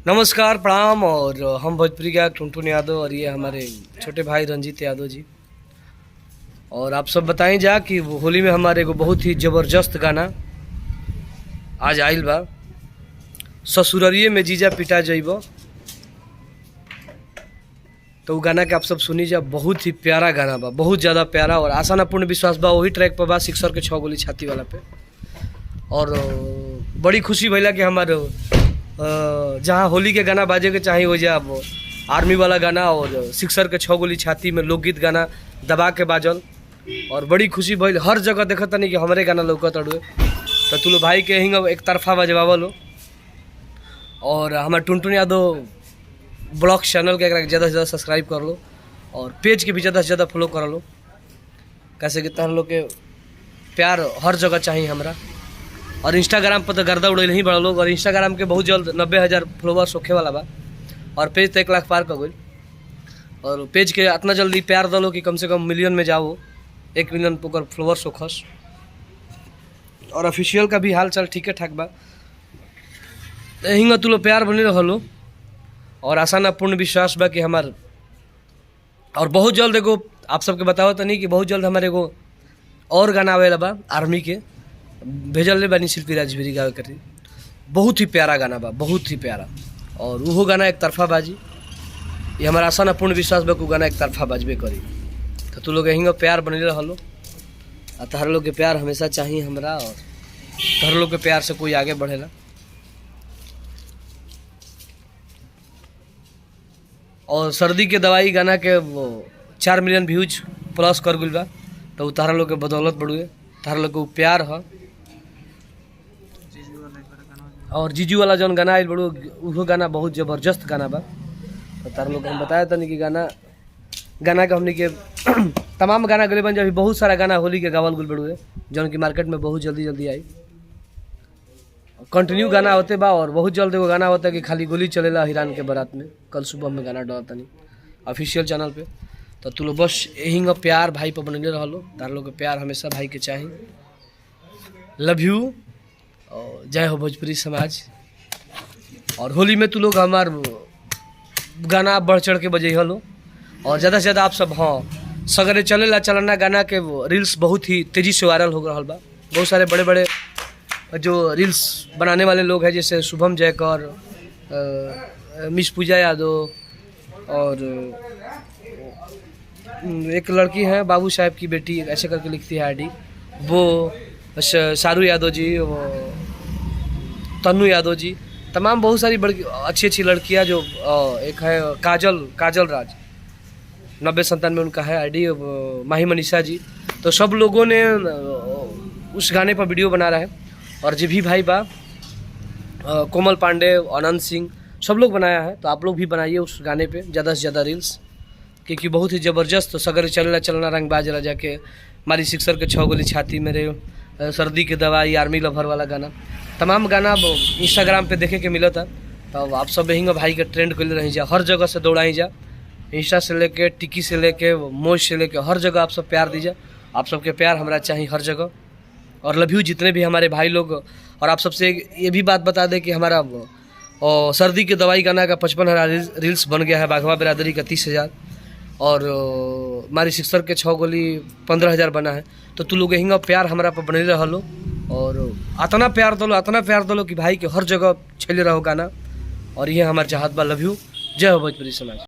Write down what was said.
नमस्कार, प्रणाम। और हम भोजपुरी का टुनटुन यादव और ये हमारे छोटे भाई रंजीत यादव जी। और आप सब बताएं जा कि होली में हमारे को बहुत ही ज़बरदस्त गाना आज आइल बा, ससुररिये में जीजा पिटा जइबो। तो वो गाना के आप सब सुनी जा, बहुत ही प्यारा गाना बा, बहुत ज़्यादा प्यारा। और आशा ना पूर्ण विश्वास बा वही ट्रैक पर बा, सिक्सर के 6 गोली छाती वाला पे। और बड़ी खुशी भैला कि हमारे जहाँ होली के गाना बाजे के चाहे हो जा आर्मी वाला गाना और सिक्सर के 6 गोली छाती में लोकगीत गाना दबा के बाजल। और बड़ी खुशी भइल, हर जगह देखता नहीं कि हमारे गाना लौकत अड़ुए। तो तुलो भाई के हिंग एक तरफा बजवाव लो। और हमारे टुनटुन यादव ब्लॉग चैनल के ज़्यादा से ज़्यादा सब्सक्राइब कर लो और पेज के भी ज़्यादा से ज़्यादा फॉलो कर लो। कैसे कि तहन लोग के प्यार हर जगह चाहिए हमरा। और इंस्टाग्राम पर तो गर्दा उड़े ही बड़ा लोग। और इंस्टाग्राम के बहुत जल्द 90,000 फॉलोवर्स होखे वाला बा और पेज तो 1 लाख पार कर गई। और पेज के इतना जल्दी प्यार दलो कि कम से कम मिलियन में जाओ, 1 मिलियन पर फॉलोवर्स होखस। और ऑफिशियल का भी हाल चाल ठीक है ठाक बा। हिंग तुलो प्यार बने रहो। और आशा ना पूर्ण विश्वास बा कि हमार और बहुत जल्द एगो आप सबके बताओ तो नहीं कि बहुत जल्द हमारे एगो और गाना आवेला बा आर्मी के, भेजल बानी शिल्पी राजवीरी गावे करी। बहुत ही प्यारा गाना बा, बहुत ही प्यारा। और वो गाना एक तरफा बाजी, ये हमारा आशा ना पूर्ण विश्वास बा कि गाना एक तरफा बाजबे करी। तो तू लोग हिंग प्यार बने रहो। और तहर लोग के प्यार हमेशा चाहिए हमरा। और तहर लोग के प्यार से कोई आगे बढ़ेला। और सर्दी के दवाई गाना के वो 4 मिलियन व्यूज प्लस कर गइल बा। तो तारा लोग के बदौलत बढ़ुए, तारा लोग के प्यार है। और जीजू वाला जौन गाना आयल बड़ू वो गाना बहुत ज़बरदस्त गाना बा। तो तारा लोग हम बताया था नहीं कि गाना का हमने के तमाम गाना गले बन जाए। बहुत सारा गाना होली के गावल गुल बड़ुए जौन की मार्केट में बहुत जल्दी आई। कंटिन्यू गाना होते बा। और बहुत जल्द एगो गाना होता है कि खाली गोली चलेला हिरान के बारात में, कल सुबह में गाना डालता नहीं ऑफिशियल चैनल पे। तो तू लोग बस यही प्यार भाई पर बनले रहो। तार लोग के प्यार हमेशा भाई के चाहिए। लव यू और जय हो भोजपुरी समाज। और होली में तू लोग हमार गाना बढ़ चढ़ के बजे हलो। और ज़्यादा से ज़्यादा आप सब हाँ सगरे चलेला चलना गाना के रील्स बहुत ही तेज़ी से वायरल हो रहा बा। बहुत सारे बड़े बड़े जो रील्स बनाने वाले लोग हैं, जैसे शुभम जयकर, मिस पूजा यादव और एक लड़की है बाबू साहब की बेटी, ऐसे करके लिखती है आईडी, वो शारू यादव जी, वो तन्नू यादव जी, तमाम बहुत सारी बड़ी अच्छी अच्छी लड़कियां। जो एक है काजल राज 9097 में उनका है आईडी, माही मनीषा जी। तो सब लोगों ने उस गाने पर वीडियो बना रहा है। और जी भी भाई बा कोमल पांडे, आनंद सिंह, सब लोग बनाया है। तो आप लोग भी बनाइए उस गाने पे ज़्यादा से ज़्यादा रील्स, क्योंकि बहुत ही ज़बरदस्त सगर चलना रंग बाज राजा के मारी सिक्सर के 6 गोली छाती मेरे, सर्दी के दवाई, आर्मी लवर वाला गाना, तमाम गाना इंस्टाग्राम पे देखे के मिला था। तो आप सब यही भाई के ट्रेंड कर रही जा, हर जगह से दौड़ाई जा, इंस्टा से लेके टिकी से लेके मोज से लेके हर जगह आप सब प्यार दीजिए। आप सबके प्यार हमारा चाहिए हर जगह। और लव यू जितने भी हमारे भाई लोग। और आप सबसे ये भी बात बता दें कि हमारा सर्दी के दवाई गाना का 55,000 रील्स बन गया है, बाघवा बिरादरी का 30,000 और हमारी सिक्सर के 6 गोली 15,000 बना है। तो तू लोग हिंगा प्यार हमारा पर बने रहो। और अतना प्यार दलो कि भाई के हर जगह छेले रहो गाना। और ये हमारे चाहत बा। लव यू, जय हो भोजपुरी समाज।